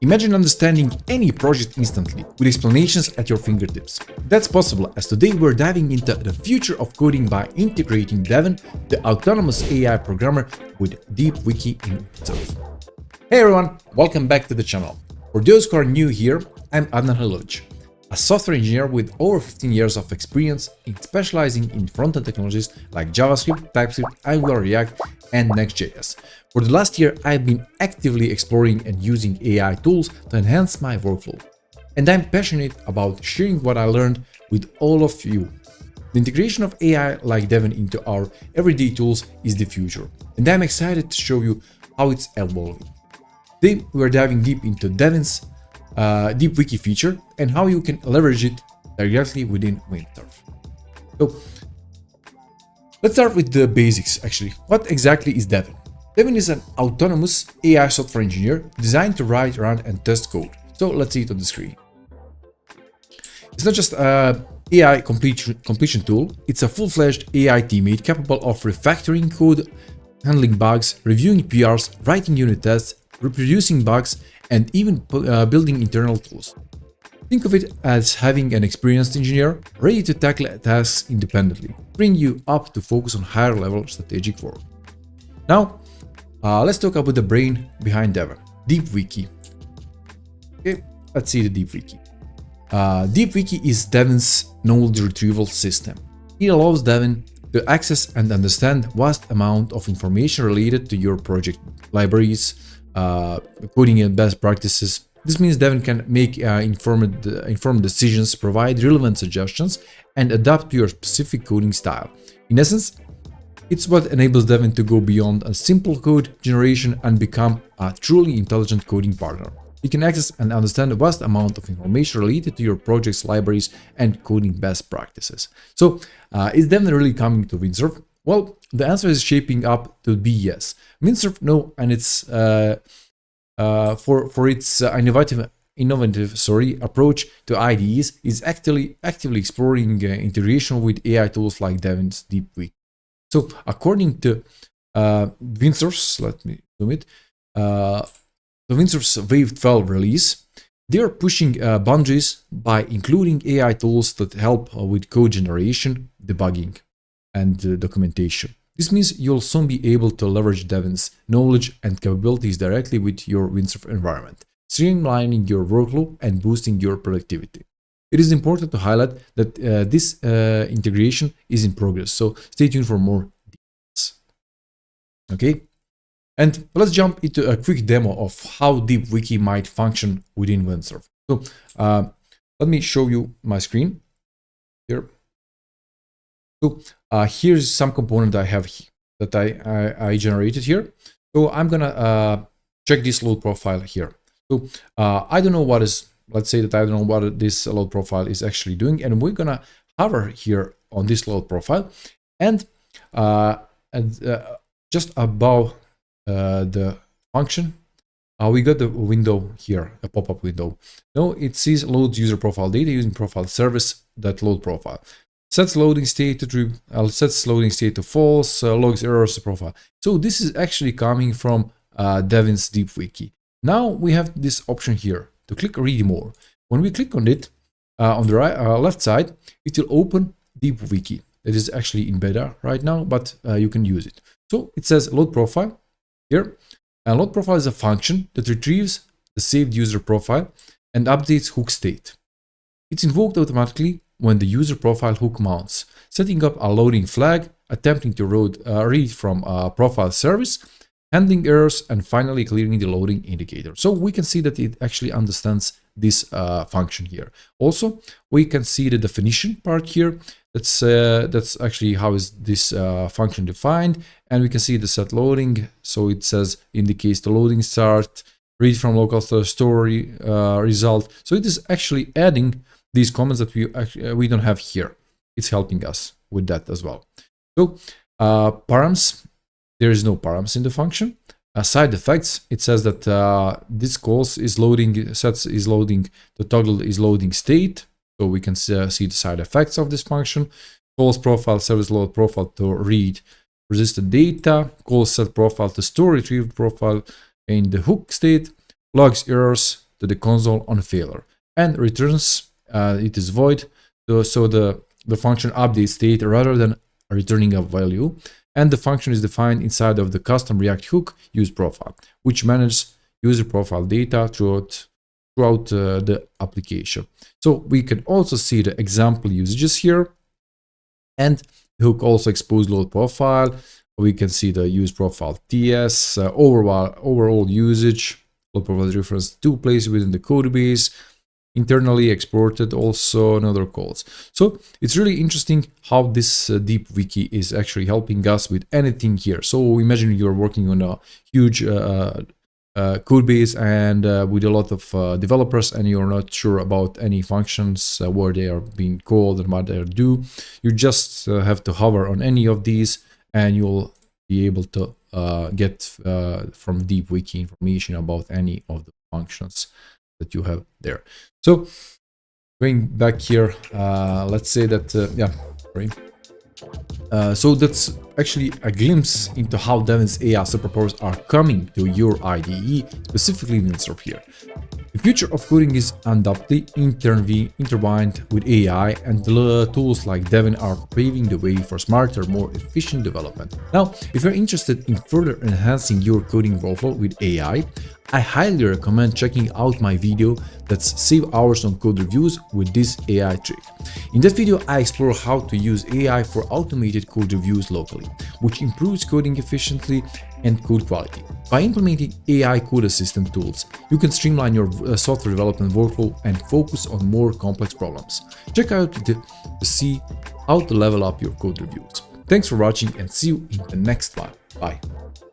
Imagine understanding any project instantly, with explanations at your fingertips. That's possible, as today we're diving into the future of coding by integrating Devin, the autonomous AI programmer, with DeepWiki in Windsurf. Hey everyone, welcome back to the channel. For those who are new here, I'm Adnan Halilovic, a software engineer with over 15 years of experience in specializing in front-end technologies like JavaScript, TypeScript, Angular, React, and Next.js. For the last year, I've been actively exploring and using AI tools to enhance my workflow. And I'm passionate about sharing what I learned with all of you. The integration of AI like Devin into our everyday tools is the future, and I'm excited to show you how it's evolving. Today, we're diving deep into Devin's DeepWiki feature and how you can leverage it directly within Windsurf. So, let's start with the basics actually. What exactly is Devin? Devin is an autonomous AI software engineer designed to write, run, and test code. So let's see it on the screen. It's not just an AI completion tool, it's a full-fledged AI teammate capable of refactoring code, handling bugs, reviewing PRs, writing unit tests, reproducing bugs, and even building internal tools. Think of it as having an experienced engineer ready to tackle tasks independently, bring you up to focus on higher level strategic work. Now, let's talk about the brain behind Devin, DeepWiki. Okay, let's see the DeepWiki. DeepWiki is Devin's knowledge retrieval system. It allows Devin to access and understand vast amount of information related to your project libraries, coding and best practices. This means Devin can make informed decisions, provide relevant suggestions, and adapt to your specific coding style. In essence, it's what enables Devin to go beyond a simple code generation and become a truly intelligent coding partner. You can access and understand a vast amount of information related to your project's libraries and coding best practices. So, is Devin really coming to Windsurf? Well, the answer is shaping up to be yes. Windsurf, no, and it's for its innovative approach to IDEs is actively exploring integration with AI tools like Devin's DeepWiki. So, according to Windsurf's, let me zoom it, the Windsurf's Wave 12 release, they are pushing boundaries by including AI tools that help with code generation, debugging, and documentation. This means you'll soon be able to leverage Devin's knowledge and capabilities directly with your Windsurf environment, streamlining your workflow and boosting your productivity. It is important to highlight that this integration is in progress, so stay tuned for more details. Okay, and let's jump into a quick demo of how DeepWiki might function within Windsurf. So let me show you my screen here. So here's some component I have that I generated here. So I'm gonna check this load profile here. So I don't know what is, let's say that I don't know what this load profile is actually doing, and we're gonna hover here on this load profile, and just above the function, we got the window here, a pop-up window. Now it says loads user profile data using profile service that load profile. Sets loading state to true, sets loading state to false, logs errors to profile. So this is actually coming from Devin's DeepWiki. Now we have this option here to click read more. When we click on it, on the left side, it will open DeepWiki. It is actually in beta right now, but you can use it. So it says load profile here, and load profile is a function that retrieves the saved user profile and updates hook state. It's invoked automatically when the user profile hook mounts, setting up a loading flag, attempting to read from a profile service, handling errors, and finally clearing the loading indicator. So we can see that it actually understands this function here. Also, we can see the definition part here. That's actually how is this function defined, and we can see the set loading. So it says indicates the loading start, read from local story result. So it is actually adding these comments that we don't have here. It's helping us with that as well. So params, there is no params in the function. Side effects, it says that this calls is loading, sets is loading, the toggle is loading state. So we can see the side effects of this function. Calls profile service load profile to read resisted data. Calls set profile to store retrieved profile in the hook state. Logs errors to the console on failure and returns it is void. So the function updates state rather than returning a value, and the function is defined inside of the custom React hook use profile, which manages user profile data throughout the application. So we can also see the example usages here, and the hook also exposes load profile. We can see the use profile TS, overall usage, load profile reference to places within the code base, internally exported also, and other calls. So it's really interesting how this DeepWiki is actually helping us with anything here. So imagine you're working on a huge code base and with a lot of developers, and you're not sure about any functions, where they are being called and what they do. You just have to hover on any of these and you'll be able to get from DeepWiki information about any of the functions that you have there. So going back here, let's say that so that's actually a glimpse into how Devin's AI superpowers are coming to your IDE, specifically Windsurf here. The future of coding is undoubtedly intertwined with AI, and the tools like Devin are paving the way for smarter, more efficient development. Now, if you're interested in further enhancing your coding profile with AI, I highly recommend checking out my video that's Save Hours on Code Reviews with this AI trick. In that video, I explore how to use AI for automated code reviews locally, which improves coding efficiency and code quality. By implementing AI code assistant tools, you can streamline your software development workflow and focus on more complex problems. Check out to see how to level up your code reviews. Thanks for watching and see you in the next one. Bye.